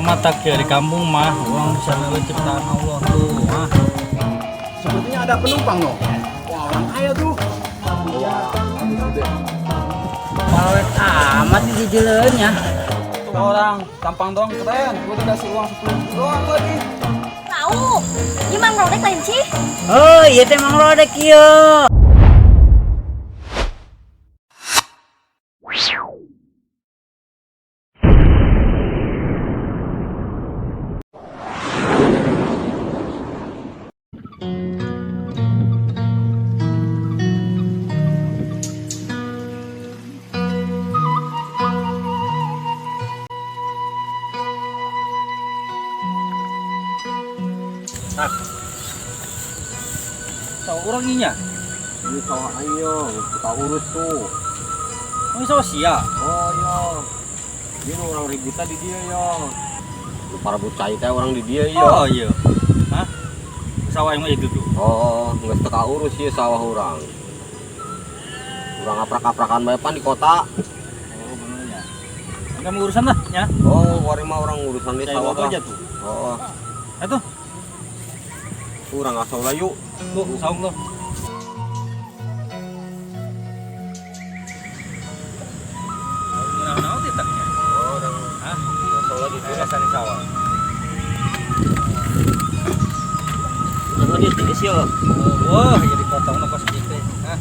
sama tak ya di kampung mah orang bisa ngeliat ciptaan Allah tuh mah. Sepertinya ada penumpang no. Wah, orang kaya tuh. Iya. Awet amat di jalannya. Tuh orang tampang doang keren. Gua udah kasih uang 10 doang lagi. Tahu, gimana rodek lain sih? Oh, iya teh Mang Rodek ieu. Tak. Tahu orang inya. Ini sawah ayo, kita urus tuh. Ini sama sia. Oh iya. Dia orang ributan di dia ya. Lu para bocah teh orang di dia ya. Oh iya. Hah? Sawah yang itu tuh. Oh, nggak teka urus ya sawah orang. Orang aprak-aprakan bae pan di kota. Oh bener ya. Kamu urusan lah ya. Oh, warima orang urusan di Saya sawah bawa aja lah. tuh. Oh, Itu. kurang asal lah yuk. Tuh, saung lo. Nah, titaknya. Oh, orang Hah? asal lagi tuh. Di sawah. Nama dia tinggi sih ya. Wah, jadi potong lo pas gitu. Hah?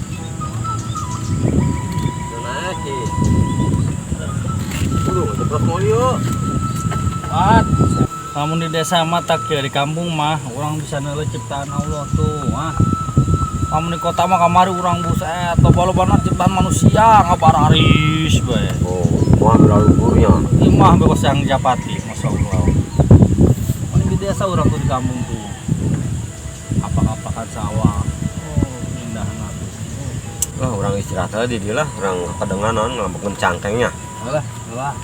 Naik sih. Aduh, cepet mau yuk. Wat. Namun di desa mah tak ya di kampung mah orang bisa ngeliat ciptaan Allah tuh. Hah? Namun di kota mah kamari orang buset atau balo-balo ciptaan manusia ngabararis bae. Oh, mau ambil lumpurnya. Imah bebas yang japati, masya Allah. Ini di desa orang tuh di kampung tuh. Apa-apakan sawah. Oh, indah nanti. Wah, orang istirahat aja dia lah, orang kedengaran ngambek cangkengnya. Alah, alah.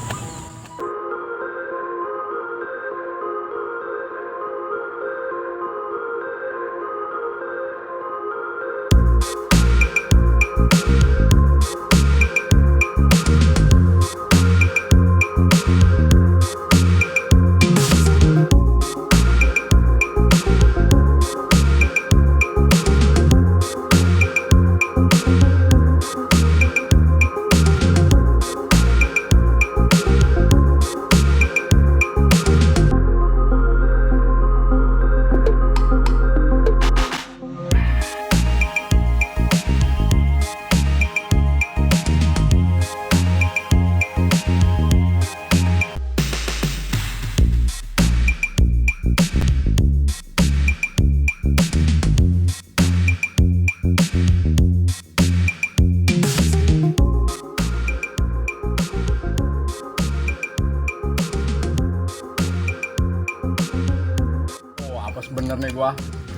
Bener nih gua.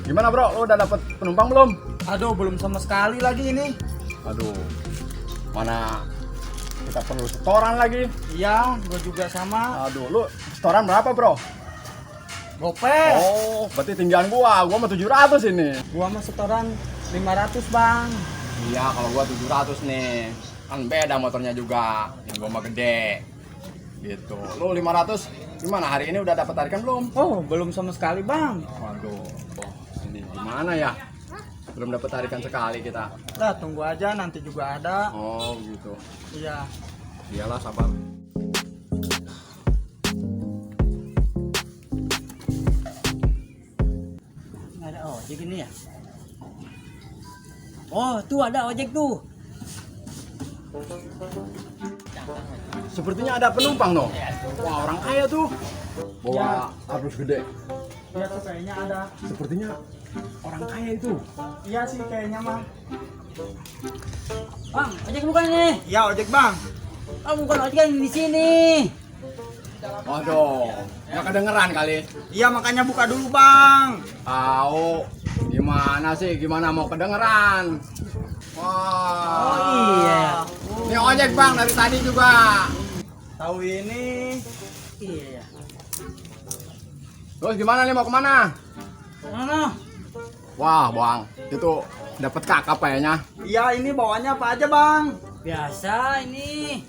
Gimana bro, lo udah dapet penumpang belum? Aduh, belum sama sekali lagi ini. Aduh, mana kita perlu setoran lagi. Iya, gua juga sama. Aduh, lu setoran berapa bro? Gopay. Oh, berarti tinggian gua mah 700 ini. Gua mah setoran 500, Bang. Iya, kalau gua 700 nih. Kan beda motornya juga, yang gua mah gede. Gitu. Lu 500 gimana, hari ini udah dapat tarikan belum? Oh, belum sama sekali, Bang. Waduh, ini gimana ya? Belum dapat tarikan sekali kita. Lah, tunggu aja, nanti juga ada. Oh gitu. Iya. Iyalah, sabar. Nggak ada ojek ini ya? Oh, tuh ada ojek tuh. Sepertinya ada penumpang no. Wah, orang kaya tuh. Bawa kardus gede. Iya tuh kayaknya ada. Sepertinya orang kaya itu. Iya sih kayaknya mah. Bang, ojek bukan nih? Ya ojek bang. Oh, bukan ojek yang di sini. Waduh, nggak kedengeran kali. Iya makanya buka dulu bang. Tahu gimana sih? Gimana mau kedengeran? Wah. Oh iya. Ini ojek bang dari tadi juga. Tahu ini. Iya. Terus gimana nih, mau kemana? Mana? Wah bang, itu dapat kakap kayaknya. Iya ini bawanya apa aja bang? Biasa ini.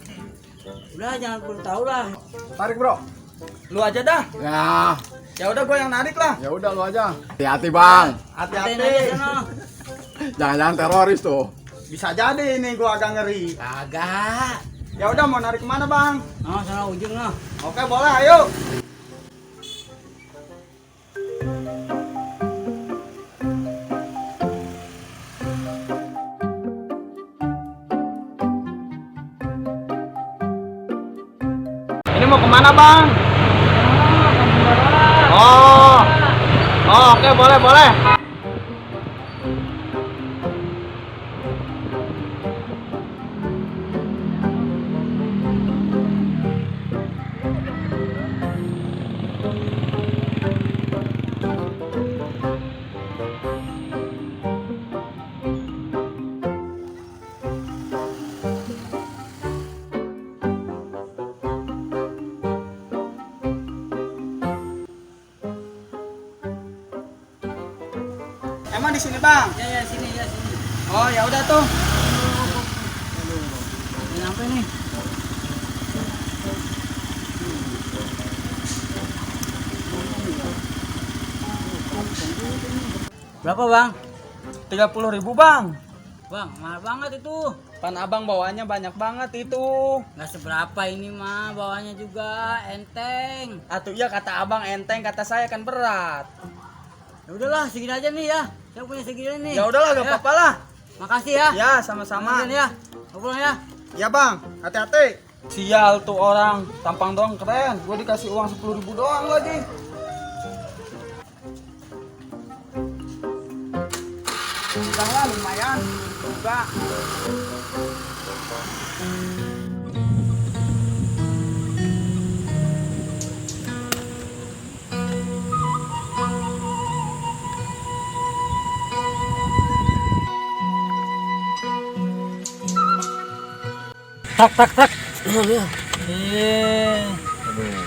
Udah jangan perlu tahu lah. Tarik bro. Lu aja dah. Ya, Ya udah gue yang narik lah. ya udah lu aja. Hati-hati bang. Aten aja Hati-hati. sana. Jangan-jangan teroris tuh. Bisa jadi ini gue agak ngeri. Kagak. Ya udah mau narik kemana bang? Oh, sana ujung noh. Oke boleh ayo. Ini mau kemana bang? Oh, oke boleh boleh. Emang di sini bang? Ya sini ya sini. Oh ya udah tuh. Udah nyampe nih. Berapa bang? 30.000 bang. Bang, mahal banget itu. Pan abang bawanya banyak banget itu. Nggak seberapa ini mah, bawahnya juga enteng. Atuh ya kata abang enteng, kata saya kan berat. Ya udahlah, segini aja nih ya. Saya punya segini nih. Ya udahlah gak apa-apa lah. Makasih ya. Ya sama-sama. Sama ya. Pulang ya. Ya bang, hati-hati. Sial tuh orang, tampang doang keren. Gue dikasih uang 10.000 doang lagi. Udah lah lumayan juga. Tak tak tak. Iya.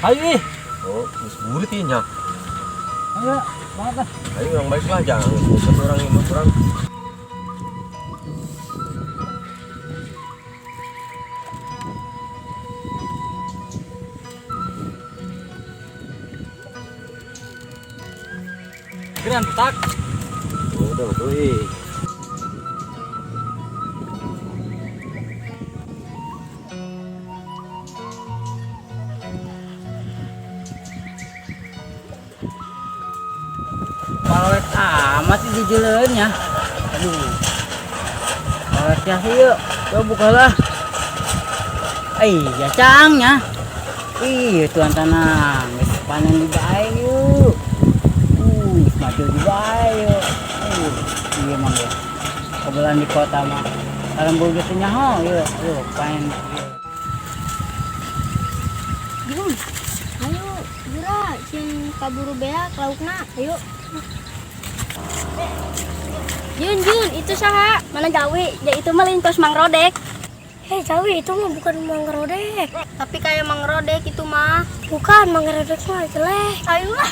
Ayo ih. Oh, geus burit ieu nya. Ayo, banget lah. Ayo orang baik lah, jangan ngusut orang yang kurang. Gerantak. Udah betul. Pawet amat sih dijelennya. Aduh. Pawetnya sih yuk. Coba bukalah. Ya cangnya. Tuan tanah. Geus panen di bae yuk. Maju di bae yuk. Iya mah ya. Kebetulan di kota mah. Dalam bulu teh nyaho yuk. Yuk panen. Jun, ayo, Jura, cing kaburu beak laukna, ayo. Jun, itu saha? Mana Jawi? Ya itu mah lintos Mang Rodek. Hei Jawi, itu mah bukan Mang Rodek. Tapi kayak Mang Rodek itu mah. Bukan, Mang Rodek mah jelek. Ayolah.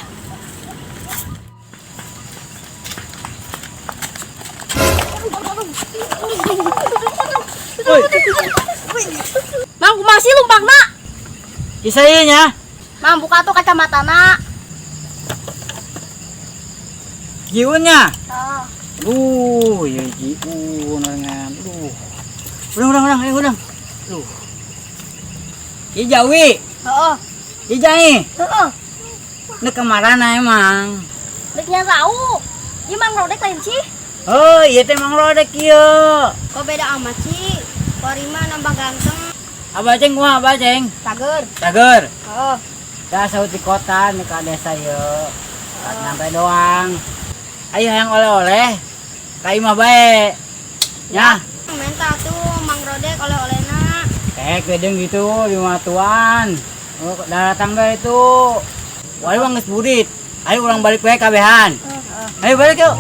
Mang, masih lumpang nak. Kisah ieu nya. Mang, buka tuh kacamata nak. Jiunnya. Oh. Ya jiun orangan. Udang. Iya Jawi. Heeh. Iya Jai. Heeh. Nek kemarana emang. Deknya tahu. Ieu Mang Rodek lain sih. Oh, iya teh Mang Rodek ieu. Kok beda amat sih? Korima nambah ganteng. Abah ceng kumaha abah ceng? Tager. Tager. Heeh. Da saut di kota nih ka desa ieu. Nyampe doang. Ayo yang oleh-oleh. Ka imah bae. Ya. Minta tuh Mang Rodek oleh-olehna. Kedeng gitu di rumah tuan. Oh, datang deh itu. Wali bang geus budit. Ayo ulang balik bae kabehan. Ayo balik yuk.